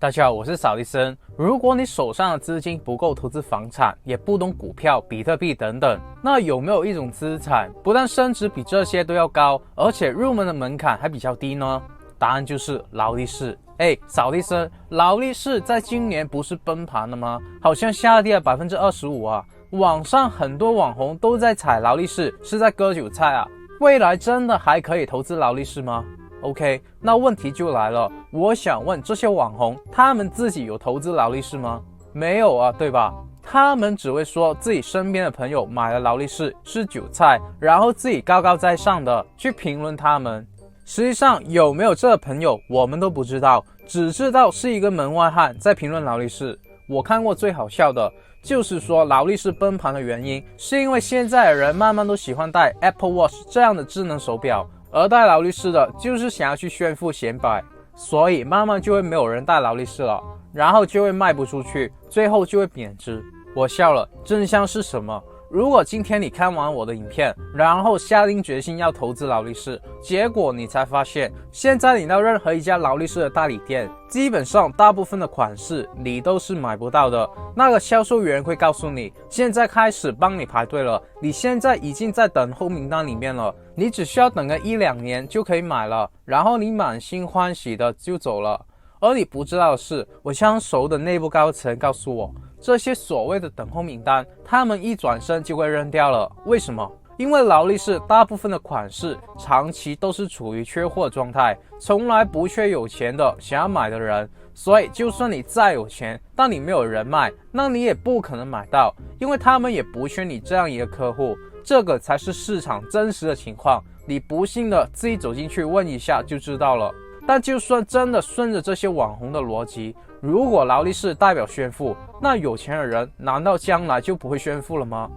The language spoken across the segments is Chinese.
大家好，我是扫地僧。如果你手上的资金不够投资房产，也不懂股票、比特币等等，那有没有一种资产不但升值比这些都要高，而且入门的门槛还比较低呢？答案就是劳力士。扫地僧，劳力士在今年不是崩盘了吗？好像下跌了25%啊！网上很多网红都在踩劳力士，是在割韭菜啊！未来真的还可以投资劳力士吗？OK， 那问题就来了，我想问这些网红，他们自己有投资劳力士吗？没有啊，对吧？他们只会说自己身边的朋友买了劳力士是韭菜，然后自己高高在上的去评论他们。实际上有没有这个朋友我们都不知道，只知道是一个门外汉在评论劳力士。我看过最好笑的就是说劳力士崩盘的原因是因为现在的人慢慢都喜欢戴 Apple Watch 这样的智能手表，而戴劳力士的就是想要去炫富显摆，所以慢慢就会没有人戴劳力士了，然后就会卖不出去，最后就会贬值。我笑了，真相是什么？如果今天你看完我的影片，然后下定决心要投资劳力士，结果你才发现现在你到任何一家劳力士的代理店，基本上大部分的款式你都是买不到的。那个销售员会告诉你现在开始帮你排队了，你现在已经在等候名单里面了，你只需要等个1-2年就可以买了，然后你满心欢喜的就走了。而你不知道的是，我相熟的内部高层告诉我，这些所谓的等候名单他们一转身就会扔掉了。为什么？因为劳力士大部分的款式长期都是处于缺货状态，从来不缺有钱的想要买的人，所以就算你再有钱，但你没有人脉，那你也不可能买到，因为他们也不缺你这样一个客户。这个才是市场真实的情况，你不信的自己走进去问一下就知道了。但就算真的顺着这些网红的逻辑，如果劳力士代表炫富，那有钱的人难道将来就不会炫富了吗？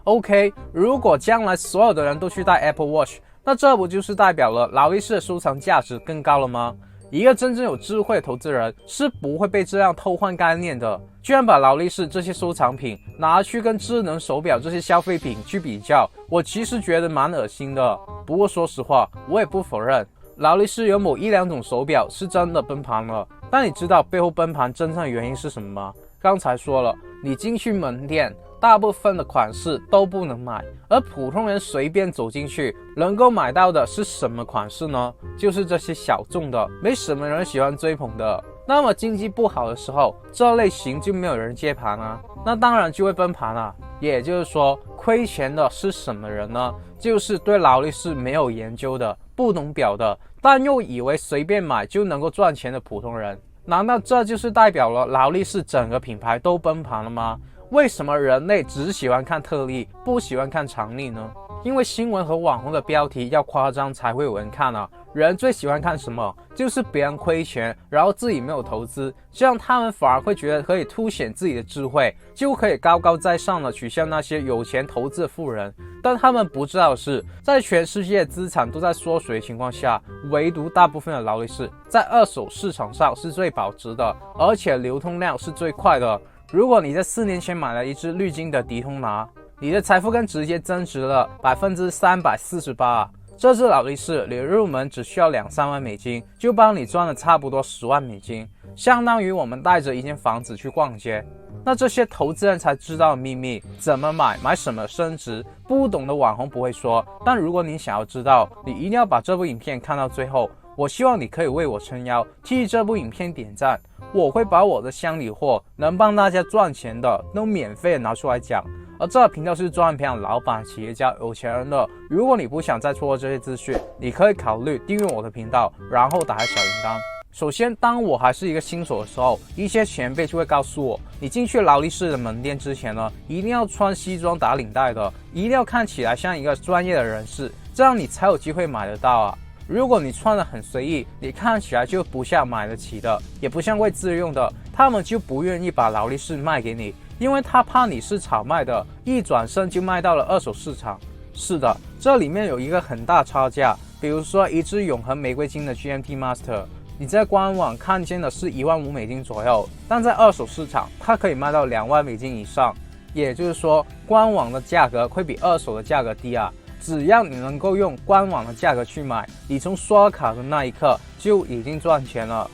OK， 如果将来所有的人都去戴 Apple Watch， 那这不就是代表了劳力士的收藏价值更高了吗？一个真正有智慧的投资人是不会被这样偷换概念的，居然把劳力士这些收藏品拿去跟智能手表这些消费品去比较，我其实觉得蛮恶心的。不过说实话，我也不否认劳力士有某1-2种手表是真的崩盘了，但你知道背后崩盘真正的原因是什么吗？刚才说了，你进去门店，大部分的款式都不能买，而普通人随便走进去能够买到的是什么款式呢？就是这些小众的，没什么人喜欢追捧的。那么经济不好的时候，这类型就没有人接盘啊，那当然就会崩盘啊。也就是说，亏钱的是什么人呢？就是对劳力士没有研究的，不懂表的，但又以为随便买就能够赚钱的普通人。难道这就是代表了劳力士整个品牌都崩盘了吗？为什么人类只喜欢看特例，不喜欢看常例呢？因为新闻和网红的标题要夸张才会有人看啊。人最喜欢看什么？就是别人亏钱，然后自己没有投资，这样他们反而会觉得可以凸显自己的智慧，就可以高高在上的取笑那些有钱投资的富人。但他们不知道的是，在全世界资产都在缩水的情况下，唯独大部分的劳力士在二手市场上是最保值的，而且流通量是最快的。如果你在4年前买了一只绿金的迪通拿，你的财富更直接增值了348%。这只劳力士你入门只需要2-3万美金，就帮你赚了差不多10万美金，相当于我们带着一间房子去逛街。那这些投资人才知道的秘密，怎么买什么升值，不懂的网红不会说。但如果你想要知道，你一定要把这部影片看到最后。我希望你可以为我撑腰，替这部影片点赞。我会把我的箱里货能帮大家赚钱的都免费的拿出来讲。而这个频道是专门培养老板、企业家、有钱人的。如果你不想再错过这些资讯，你可以考虑订阅我的频道，然后打开小铃铛。首先，当我还是一个新手的时候，一些前辈就会告诉我，你进去劳力士的门店之前呢，一定要穿西装打领带的，一定要看起来像一个专业的人士，这样你才有机会买得到啊。如果你穿得很随意，你看起来就不像买得起的，也不像会自用的，他们就不愿意把劳力士卖给你，因为他怕你是炒卖的，一转身就卖到了二手市场。是的，这里面有一个很大差价，比如说一只永恒玫瑰金的 GMT Master， 你在官网看见的是15000美金左右，但在二手市场它可以卖到2万美金以上，也就是说官网的价格会比二手的价格低啊。只要你能够用官网的价格去买，你从刷卡的那一刻就已经赚钱了。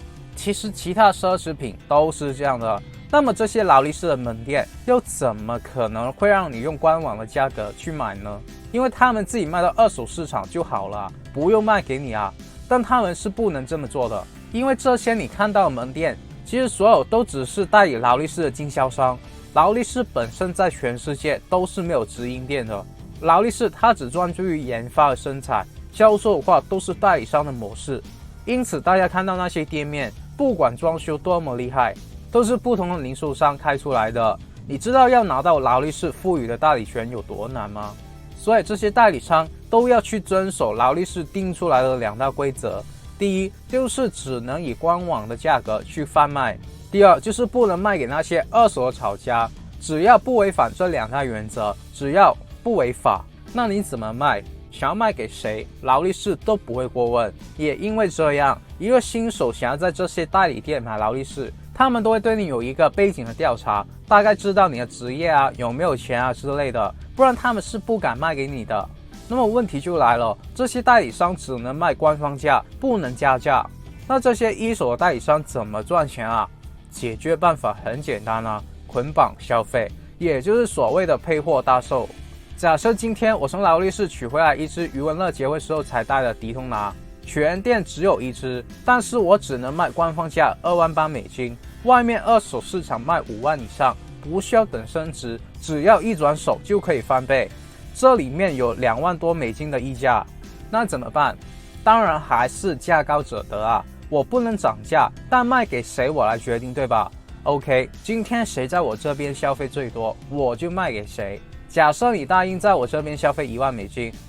其实其他奢侈品都是这样的。那么这些劳力士的门店又怎么可能会让你用官网的价格去买呢？因为他们自己卖到二手市场就好了，不用卖给你啊。但他们是不能这么做的，因为这些你看到的门店，其实所有都只是代理劳力士的经销商。劳力士本身在全世界都是没有直营店的，劳力士它只专注于研发和生产，销售的话都是代理商的模式。因此大家看到那些店面，不管装修多么厉害，都是不同的零售商开出来的。你知道要拿到劳力士赋予的代理权有多难吗？所以这些代理商都要去遵守劳力士定出来的2大规则。第一，就是只能以官网的价格去贩卖；第二，就是不能卖给那些二手的炒家。只要不违反这2大原则，只要不违法，那你怎么卖，想要卖给谁，劳力士都不会过问。也因为这样，一个新手想要在这些代理店买劳力士，他们都会对你有一个背景的调查，大概知道你的职业啊，有没有钱啊之类的，不然他们是不敢卖给你的。那么问题就来了，这些代理商只能卖官方价，不能加价。那这些一手的代理商怎么赚钱啊？解决办法很简单啊，捆绑消费，也就是所谓的配货大售。假设今天我从劳力士取回来一只余文乐结婚时候才戴的迪通拿，全店只有1只，但是我只能卖官方价$28,000，外面二手市场卖5万以上，不需要等升值，只要一转手就可以翻倍。这里面有$2万多的溢价，那怎么办？当然还是价高者得啊，我不能涨价，但卖给谁我来决定，对吧？ OK， 今天谁在我这边消费最多，我就卖给谁。假设你答应在我这边消费$1万，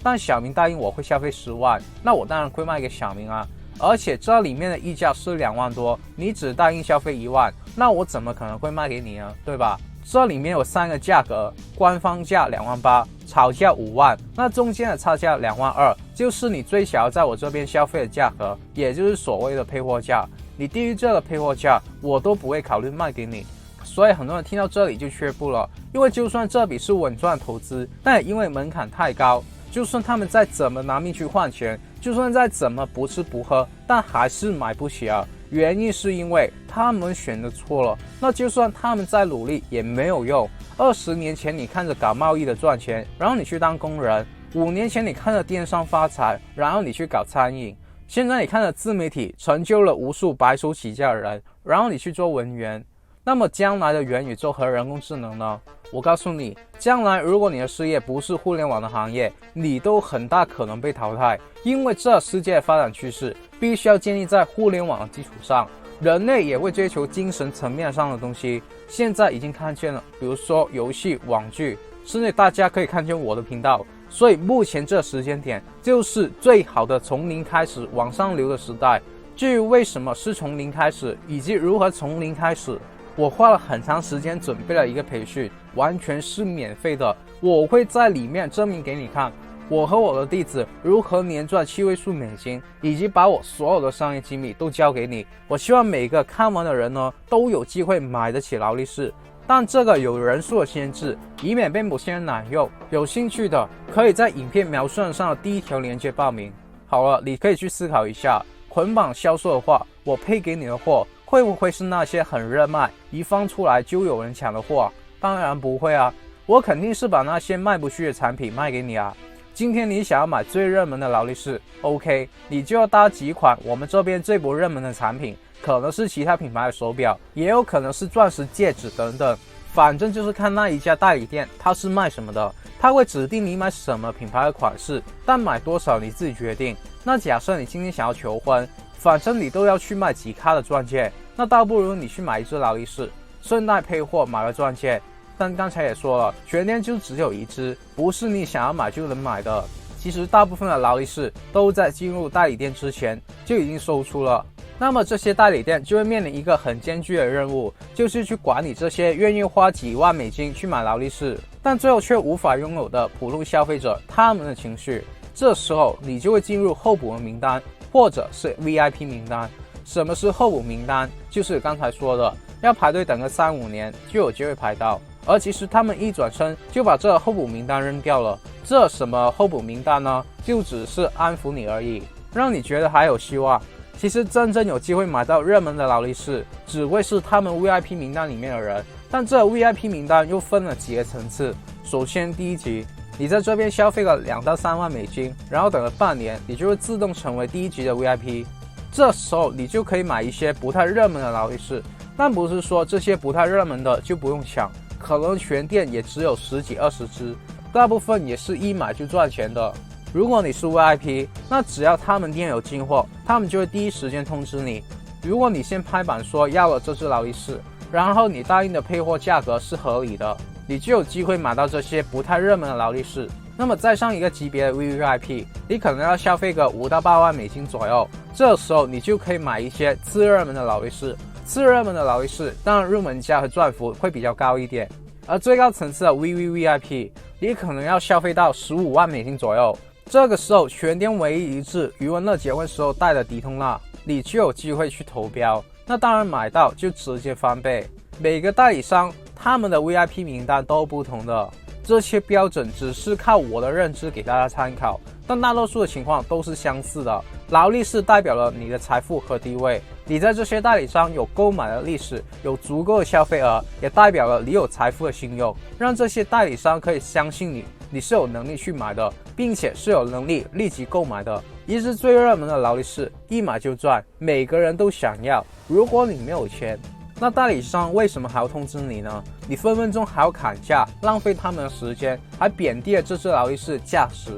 但小明答应我会消费10万，那我当然会卖给小明啊。而且这里面的溢价是$2万多，你只答应消费1万，那我怎么可能会卖给你呢？对吧？这里面有3个价格，官方价$2万8，炒价5万，那中间的差价$2万2，就是你最想要在我这边消费的价格，也就是所谓的配货价。你低于这个配货价，我都不会考虑卖给你。所以很多人听到这里就却步了，因为就算这笔是稳赚投资，但也因为门槛太高，就算他们再怎么拿命去换钱，就算再怎么不吃不喝，但还是买不起啊。原因是因为他们选的错了，那就算他们再努力也没有用。20年前你看着搞贸易的赚钱，然后你去当工人；5年前你看着电商发财，然后你去搞餐饮；现在你看着自媒体成就了无数白手起家的人，然后你去做文员。那么将来的元宇宙和人工智能呢？我告诉你，将来如果你的事业不是互联网的行业，你都很大可能被淘汰，因为这世界的发展趋势必须要建立在互联网的基础上。人类也会追求精神层面上的东西，现在已经看见了，比如说游戏、网剧，甚至大家可以看见我的频道。所以目前这时间点就是最好的从零开始往上流的时代。至于为什么是从零开始，以及如何从零开始，我花了很长时间准备了一个培训，完全是免费的。我会在里面证明给你看，我和我的弟子如何年赚7位数美金，以及把我所有的商业机密都交给你。我希望每个看完的人呢，都有机会买得起劳力士，但这个有人数的限制，以免被某些人滥用。有兴趣的可以在影片描述上的第1条链接报名。好了，你可以去思考一下，捆绑销售的话，我配给你的货会不会是那些很热卖，一放出来就有人抢的货？当然不会啊，我肯定是把那些卖不去的产品卖给你啊。今天你想要买最热门的劳力士 ，OK， 你就要搭几款我们这边最不热门的产品，可能是其他品牌的手表，也有可能是钻石戒指等等。反正就是看那一家代理店它是卖什么的，他会指定你买什么品牌的款式，但买多少你自己决定。那假设你今天想要求婚，反正你都要去买几卡的钻戒，那倒不如你去买一只劳力士，顺带配货买了钻戒。但刚才也说了，全店就只有1只，不是你想要买就能买的。其实大部分的劳力士都在进入代理店之前就已经售出了。那么这些代理店就会面临一个很艰巨的任务，就是去管理这些愿意花几万美金去买劳力士，但最后却无法拥有的普通消费者他们的情绪。这时候你就会进入候补的名单，或者是 VIP 名单。什么是候补名单？就是刚才说的，要排队等个3-5年就有机会排到，而其实他们一转身就把这候补名单扔掉了。这什么候补名单呢？就只是安抚你而已，让你觉得还有希望。其实真正有机会买到热门的劳力士，只会是他们 VIP 名单里面的人。但这 VIP 名单又分了几个层次。首先第一级，你在这边消费个2到3万美金，然后等了半年，你就会自动成为第一级的 VIP。这时候你就可以买一些不太热门的劳力士，但不是说这些不太热门的就不用抢，可能全店也只有10几20只，大部分也是一买就赚钱的。如果你是 VIP， 那只要他们店有进货，他们就会第一时间通知你。如果你先拍板说要了这只劳力士，然后你答应的配货价格是合理的，你就有机会买到这些不太热门的劳力士。那么再上一个级别的 VVIP， 你可能要消费个5到8万美金左右，这时候你就可以买一些次热门的劳力士。次热门的劳力士当然入门价和赚幅会比较高一点，而最高层次的 VVVIP， 你可能要消费到15万美金左右。这个时候全店唯一一致余文乐结婚时候戴的迪通纳，你就有机会去投标，那当然买到就直接翻倍。每个代理商他们的 VIP 名单都不同的，这些标准只是靠我的认知给大家参考，但大多数的情况都是相似的。劳力士代表了你的财富和地位，你在这些代理商有购买的历史，有足够的消费额，也代表了你有财富的信用，让这些代理商可以相信你是有能力去买的，并且是有能力立即购买的。一只最热门的劳力士，一买就赚，每个人都想要。如果你没有钱，那代理商为什么还要通知你呢？你分分钟还要砍价，浪费他们的时间，还贬低了这只劳力士的价值。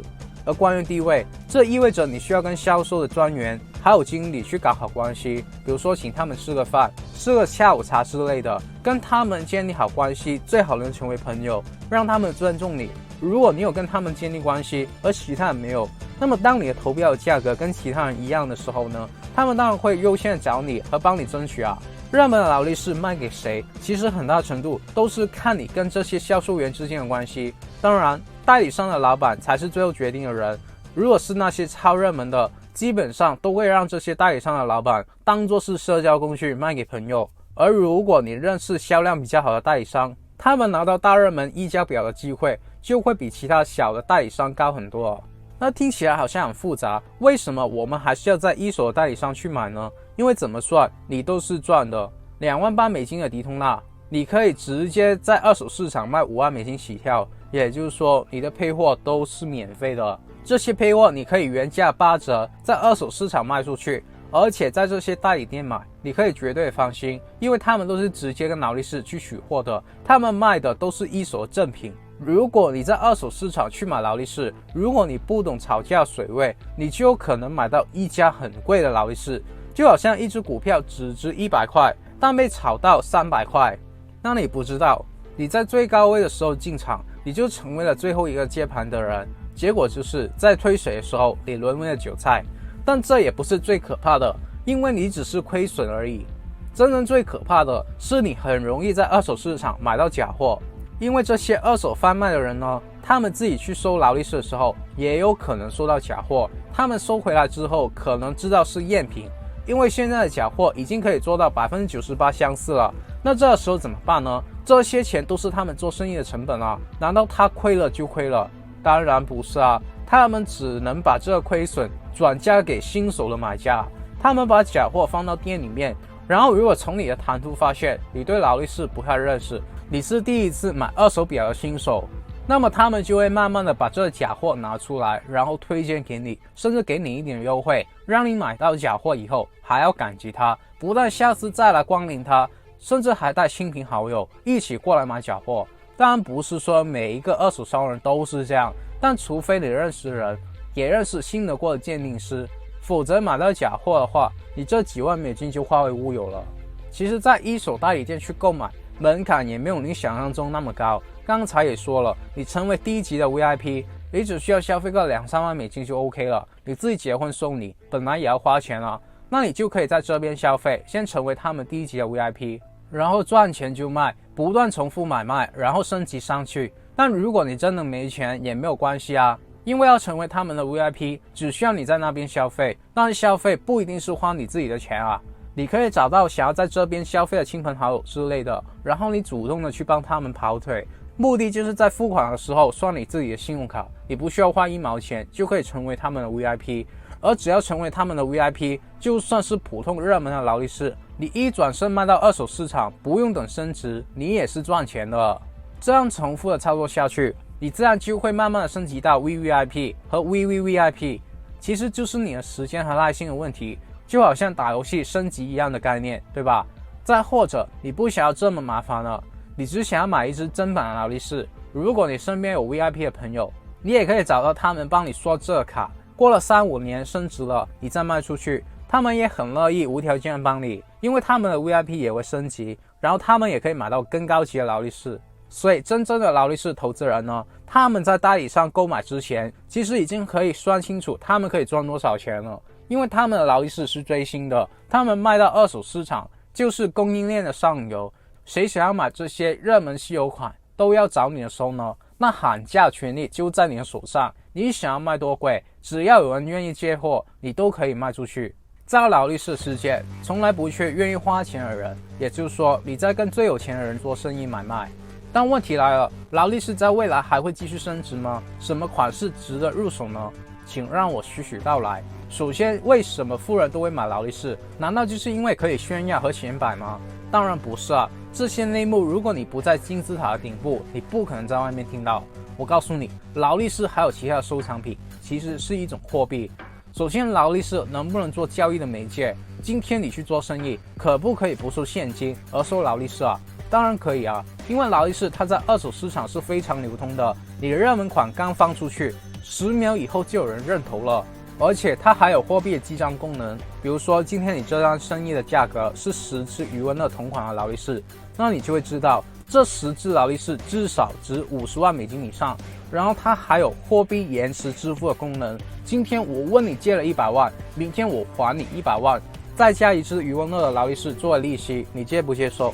而关于地位，这意味着你需要跟销售的专员还有经理去搞好关系，比如说请他们吃个饭，吃个下午茶之类的，跟他们建立好关系，最好能成为朋友，让他们尊重你。如果你有跟他们建立关系，而其他人没有，那么当你的投标的价格跟其他人一样的时候呢，他们当然会优先找你和帮你争取啊。热门的劳力士卖给谁，其实很大程度都是看你跟这些销售员之间的关系。当然，代理商的老板才是最后决定的人。如果是那些超热门的，基本上都会让这些代理商的老板当作是社交工具卖给朋友。而如果你认识销量比较好的代理商，他们拿到大热门溢价表的机会就会比其他小的代理商高很多。那听起来好像很复杂，为什么我们还是要在一手的代理商去买呢？因为怎么算你都是赚的。2万8美金的迪通纳，你可以直接在二手市场卖5万美金起跳，也就是说你的配货都是免费的。这些配货你可以原价8折在二手市场卖出去，而且在这些代理店买，你可以绝对放心，因为他们都是直接跟劳力士去取货的，他们卖的都是一手的正品。如果你在二手市场去买劳力士，如果你不懂炒价水位，你就有可能买到一家很贵的劳力士，就好像一只股票只值100块，但被炒到300块。那你不知道，你在最高位的时候进场，你就成为了最后一个接盘的人，结果就是在推水的时候，你沦为了韭菜。但这也不是最可怕的，因为你只是亏损而已。真正最可怕的是，你很容易在二手市场买到假货。因为这些二手贩卖的人呢，他们自己去收劳力士的时候，也有可能收到假货。他们收回来之后，可能知道是赝品，因为现在的假货已经可以做到98%相似了。那这时候怎么办呢？这些钱都是他们做生意的成本啊，难道他亏了就亏了？当然不是啊，他们只能把这个亏损转嫁给新手的买家。他们把假货放到店里面，然后如果从你的谈吐发现你对劳力士不太认识，你是第一次买二手表的新手，那么他们就会慢慢的把这假货拿出来，然后推荐给你，甚至给你一点优惠，让你买到假货以后还要感激他，不但下次再来光临他，甚至还带亲朋好友一起过来买假货。当然不是说每一个二手商人都是这样，但除非你认识人，也认识信得过的鉴定师，否则买到假货的话，你这几万美金就化为乌有了。其实在一手代理店去购买，门槛也没有你想象中那么高。刚才也说了，你成为第一级的 VIP， 你只需要消费个2-3万美金就 OK 了。你自己结婚送礼，本来也要花钱啊，那你就可以在这边消费，先成为他们第一级的 VIP， 然后赚钱就卖，不断重复买卖，然后升级上去。但如果你真的没钱也没有关系啊，因为要成为他们的 VIP， 只需要你在那边消费，但消费不一定是花你自己的钱啊。你可以找到想要在这边消费的亲朋好友之类的，然后你主动的去帮他们跑腿，目的就是在付款的时候刷你自己的信用卡，你不需要花1毛钱就可以成为他们的 VIP，而只要成为他们的 VIP， 就算是普通热门的劳力士，你一转身卖到二手市场，不用等升值，你也是赚钱的。这样重复的操作下去，你自然就会慢慢的升级到 VVIP 和 VVVIP， 其实就是你的时间和耐心的问题，就好像打游戏升级一样的概念，对吧？再或者你不想要这么麻烦了，你只想要买一只正版的劳力士，如果你身边有 VIP 的朋友，你也可以找到他们帮你刷这卡，过了3-5年升值了，你再卖出去，他们也很乐意无条件帮你，因为他们的 VIP 也会升级，然后他们也可以买到更高级的劳力士。所以真正的劳力士投资人呢，他们在代理商购买之前，其实已经可以算清楚他们可以赚多少钱了，因为他们的劳力士是最新的，他们卖到二手市场就是供应链的上游，谁想要买这些热门稀有款都要找你的时候呢，那喊价权利就在你的手上，你想要卖多贵，只要有人愿意接货，你都可以卖出去。在劳力士世界，从来不缺愿意花钱的人，也就是说你在跟最有钱的人做生意买卖。但问题来了，劳力士在未来还会继续升值吗？什么款式值得入手呢？请让我徐徐道来。首先，为什么富人都会买劳力士？难道就是因为可以炫耀和显摆吗？当然不是啊，这些内幕如果你不在金字塔的顶部，你不可能在外面听到。我告诉你，劳力士还有其他的收藏品，其实是一种货币。首先，劳力士能不能做交易的媒介？今天你去做生意，可不可以不收现金而收劳力士啊？当然可以啊，因为劳力士它在二手市场是非常流通的，你的热门款刚放出去，10秒以后就有人认投了，而且它还有货币的记账功能。比如说今天你这单生意的价格是10只余温的同款的劳力士，那你就会知道这10只劳力士至少值50万美金以上，然后它还有货币延迟支付的功能。今天我问你借了100万，明天我还你100万，再加一只余温乐的劳力士作为利息，你接不接受？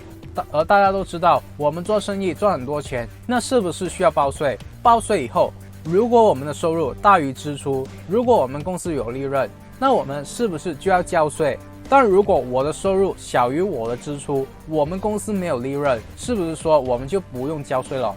而大家都知道，我们做生意赚很多钱，那是不是需要报税？报税以后，如果我们的收入大于支出，如果我们公司有利润，那我们是不是就要交税？但如果我的收入小于我的支出，我们公司没有利润，是不是说我们就不用交税了？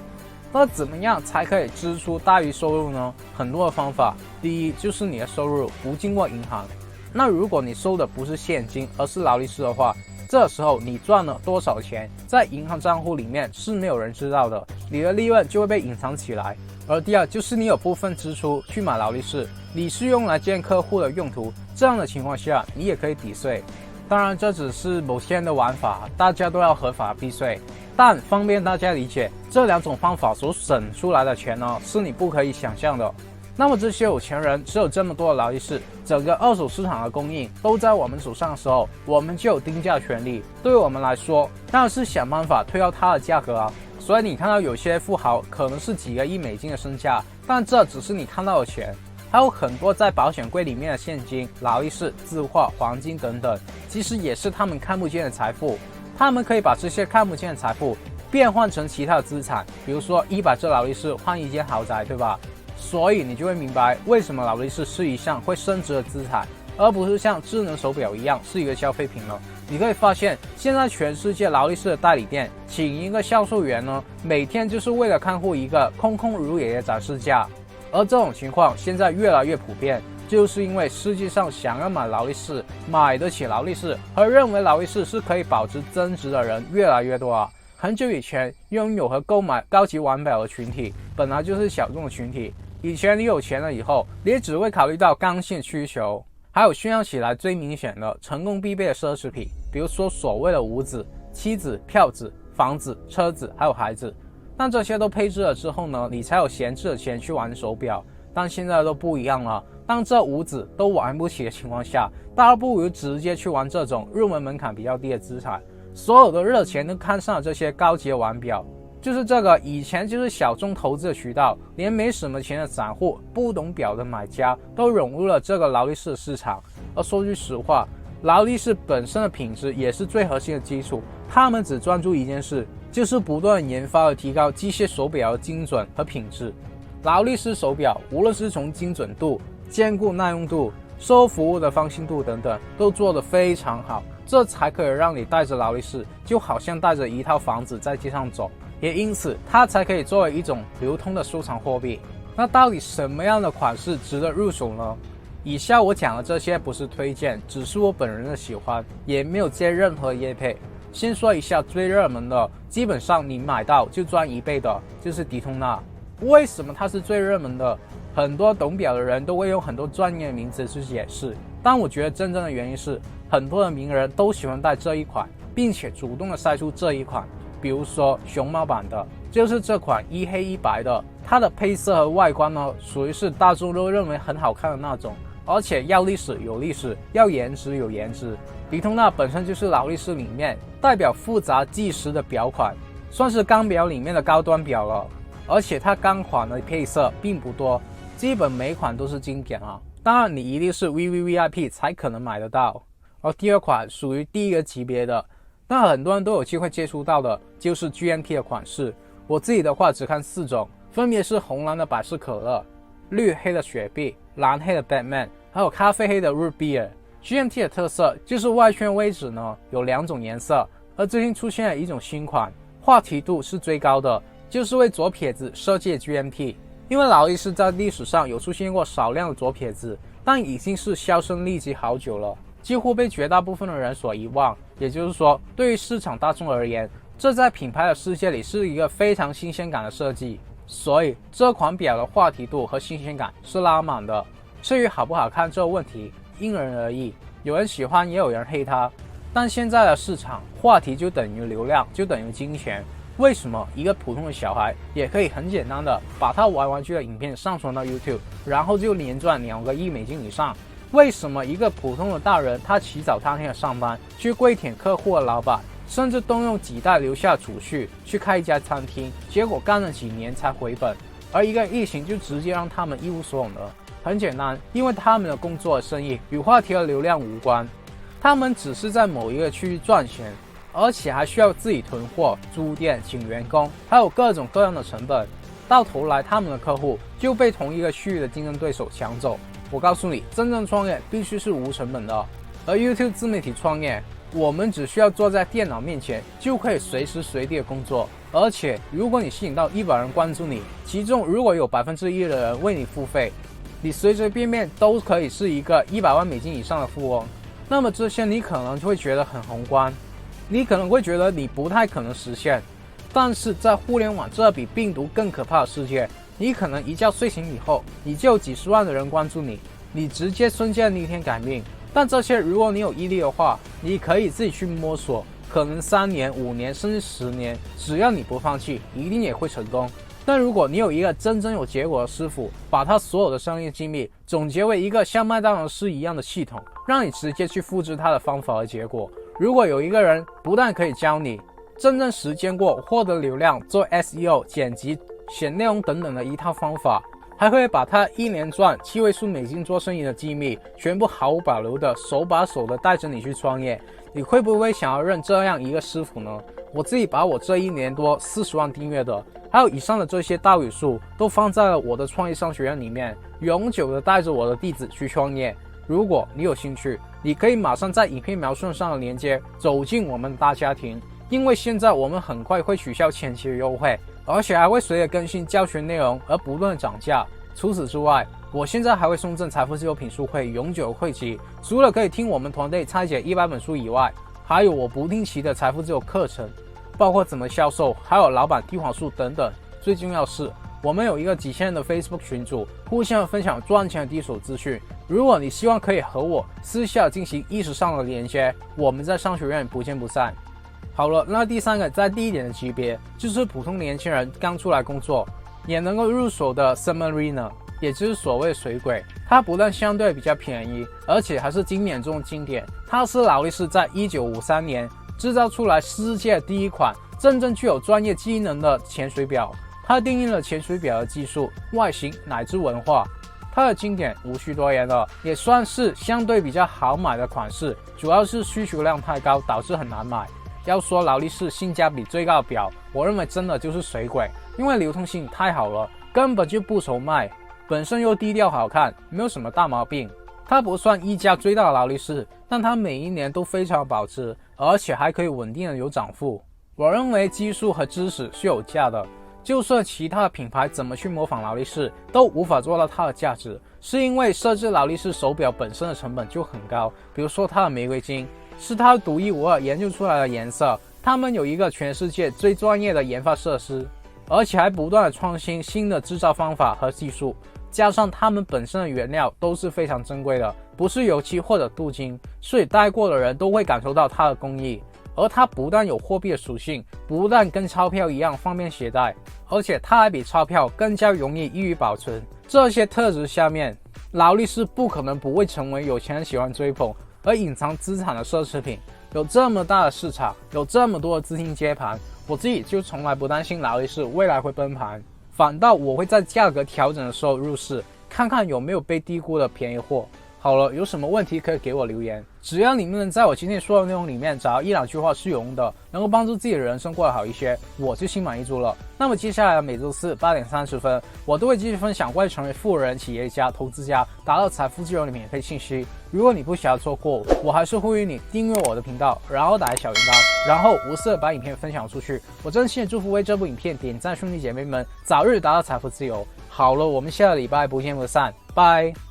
那怎么样才可以支出大于收入呢？很多的方法，第一就是你的收入不经过银行。那如果你收的不是现金，而是劳力士的话，这时候你赚了多少钱，在银行账户里面是没有人知道的，你的利润就会被隐藏起来。而第二就是你有部分支出去买劳力士，你是用来见客户的用途，这样的情况下你也可以抵税。当然这只是某些人的玩法，大家都要合法避税，但方便大家理解，这2种方法所省出来的钱呢，是你不可以想象的。那么这些有钱人持有这么多的劳力士，整个二手市场的供应都在我们手上的时候，我们就有定价权利。对于我们来说，当然是想办法推高它的价格啊。所以你看到有些富豪可能是几个亿美金的身价，但这只是你看到的钱，还有很多在保险柜里面的现金、劳力士、字画、黄金等等，其实也是他们看不见的财富。他们可以把这些看不见的财富变换成其他的资产，比如说100只劳力士换一间豪宅，对吧？所以你就会明白为什么劳力士是一项会升值的资产，而不是像智能手表一样是一个消费品了。你可以发现，现在全世界劳力士的代理店请一个销售员呢，每天就是为了看护一个空空如也的展示架。而这种情况现在越来越普遍，就是因为世界上想要买劳力士、买得起劳力士和认为劳力士是可以保值增值的人越来越多啊。很久以前，拥有和购买高级腕表的群体本来就是小众的群体。以前你有钱了以后，你也只会考虑到刚性需求，还有炫耀起来最明显的成功必备的奢侈品，比如说所谓的五子、妻子、票子、房子、车子，还有孩子。但这些都配置了之后呢，你才有闲置的钱去玩手表。但现在都不一样了，当这五子都玩不起的情况下，倒不如直接去玩这种入门门槛比较低的资产。所有的热钱都看上了这些高级的腕表，就是这个以前就是小众投资的渠道，连没什么钱的散户、不懂表的买家都融入了这个劳力士市场。而说句实话，劳力士本身的品质也是最核心的基础，他们只专注一件事，就是不断研发和提高机械手表的精准和品质。劳力士手表无论是从精准度、坚固耐用度、售后服务的放心度等等，都做得非常好，这才可以让你带着劳力士就好像带着一套房子在街上走，也因此它才可以作为一种流通的收藏货币。那到底什么样的款式值得入手呢？以下我讲的这些不是推荐，只是我本人的喜欢，也没有接任何业配。先说一下最热门的，基本上你买到就赚1倍的，就是迪通纳。为什么它是最热门的？很多懂表的人都会用很多专业的名词去解释，但我觉得真正的原因是，很多的名人都喜欢戴这一款，并且主动的晒出这一款。比如说熊猫版的，就是这款一黑一白的，它的配色和外观呢，属于是大众都认为很好看的那种，而且要历史有历史，要颜值有颜值。迪通纳本身就是劳力士里面代表复杂计时的表款，算是钢表里面的高端表了。而且它钢款的配色并不多，基本每款都是经典啊。当然你一定是 VVVIP 才可能买得到。而第二款属于第一个级别的，那很多人都有机会接触到的，就是 GMT 的款式。我自己的话只看4种，分别是红蓝的百事可乐、绿黑的雪碧、蓝黑的 Batman， 还有咖啡黑的 Root Beer。GMT 的特色就是外圈位置呢有2种颜色，而最近出现了一种新款，话题度是最高的，就是为左撇子设计的 GMT。因为劳力士在历史上有出现过少量的左撇子，但已经是销声匿迹好久了，几乎被绝大部分的人所遗忘。也就是说，对于市场大众而言，这在品牌的世界里是一个非常新鲜感的设计，所以这款表的话题度和新鲜感是拉满的。至于好不好看这个问题，因人而异，有人喜欢也有人黑它。但现在的市场，话题就等于流量，就等于金钱。为什么一个普通的小孩也可以很简单的把他玩玩具的影片上传到 YouTube， 然后就连赚2个亿美金以上？为什么一个普通的大人他起早贪黑的上班，去跪舔客户的老板，甚至动用几代留下储蓄去开一家餐厅，结果干了几年才回本，而一个疫情就直接让他们一无所有呢？很简单，因为他们的工作生意与话题和流量无关，他们只是在某一个区域赚钱，而且还需要自己囤货、租店、请员工，还有各种各样的成本。到头来，他们的客户就被同一个区域的竞争对手抢走。我告诉你，真正创业必须是无成本的。而 YouTube 自媒体创业，我们只需要坐在电脑面前，就可以随时随地的工作。而且，如果你吸引到100人关注你，其中如果有1%的人为你付费，你随随便便都可以是一个100万美金以上的富翁。那么这些你可能就会觉得很宏观，你可能会觉得你不太可能实现。但是在互联网这比病毒更可怕的世界，你可能一觉睡醒以后，你就有几十万的人关注你，你直接瞬间逆天改命。但这些如果你有毅力的话，你可以自己去摸索，可能3年、5年甚至10年，只要你不放弃，一定也会成功。但如果你有一个真正有结果的师傅，把他所有的商业机密总结为一个像麦当劳师一样的系统，让你直接去复制他的方法和结果。如果有一个人不但可以教你真正实践过获得流量、做 SEO、剪辑、写内容等等的一套方法，还会把他1年赚7位数美金做生意的机密全部毫无保留的手把手的带着你去创业，你会不会想要认这样一个师傅呢？我自己把我这1年多40万订阅的，还有以上的这些大语数都放在了我的创业商学院里面，永久的带着我的弟子去创业。如果你有兴趣，你可以马上在影片描述上的链接走进我们的大家庭，因为现在我们很快会取消前期的优惠，而且还会随着更新教学内容而不断的涨价。除此之外，我现在还会送赠财富自由品书会永久会籍，除了可以听我们团队拆解100本书以外，还有我不定期的财富自由课程，包括怎么销售，还有老板提谎术等等。最重要是，我们有一个几千人的 Facebook 群组，互相分享赚钱的第一手资讯。如果你希望可以和我私下进行意识上的连接，我们在商学院不见不散。好了，那第3个在低一点的级别，就是普通年轻人刚出来工作也能够入手的 Submariner， 也就是所谓水鬼。它不但相对比较便宜，而且还是经典中的经典。它是劳力士在1953年制造出来世界第一款真正具有专业机能的潜水表。它定义了潜水表的技术、外形乃至文化。它的经典无需多言了，也算是相对比较好买的款式，主要是需求量太高，导致很难买。要说劳力士性价比最高的表，我认为真的就是水鬼，因为流通性太好了，根本就不愁卖，本身又低调好看，没有什么大毛病。它不算一家最大的劳力士，但它每一年都非常保值，而且还可以稳定的有涨幅。我认为技术和知识是有价的，就算其他的品牌怎么去模仿劳力士，都无法做到它的价值，是因为设置劳力士手表本身的成本就很高。比如说它的玫瑰金是它独一无二研究出来的颜色，他们有一个全世界最专业的研发设施，而且还不断的创新新的制造方法和技术，加上他们本身的原料都是非常珍贵的，不是油漆或者镀金，所以戴过的人都会感受到它的工艺。而它不但有货币的属性，不但跟钞票一样方便携带，而且它还比钞票更加容易易于保存。这些特质下面，劳力士不可能不会成为有钱人喜欢追捧而隐藏资产的奢侈品。有这么大的市场，有这么多的资金接盘，我自己就从来不担心劳力士未来会崩盘，反倒我会在价格调整的时候入市，看看有没有被低估的便宜货。好了，有什么问题可以给我留言，只要你们能在我今天说的内容里面找到一两句话是有用的，能够帮助自己的人生过得好一些，我就心满意足了。那么接下来的每周四8点30分，我都会继续分享关于成为富人、企业家、投资家、达到财富自由的免费信息。如果你不想要错过，我还是呼吁你订阅我的频道，然后打开小铃铛，然后无私的把影片分享出去。我真心的祝福为这部影片点赞兄弟姐妹们早日达到财富自由。好了，我们下个礼拜不见不散，拜。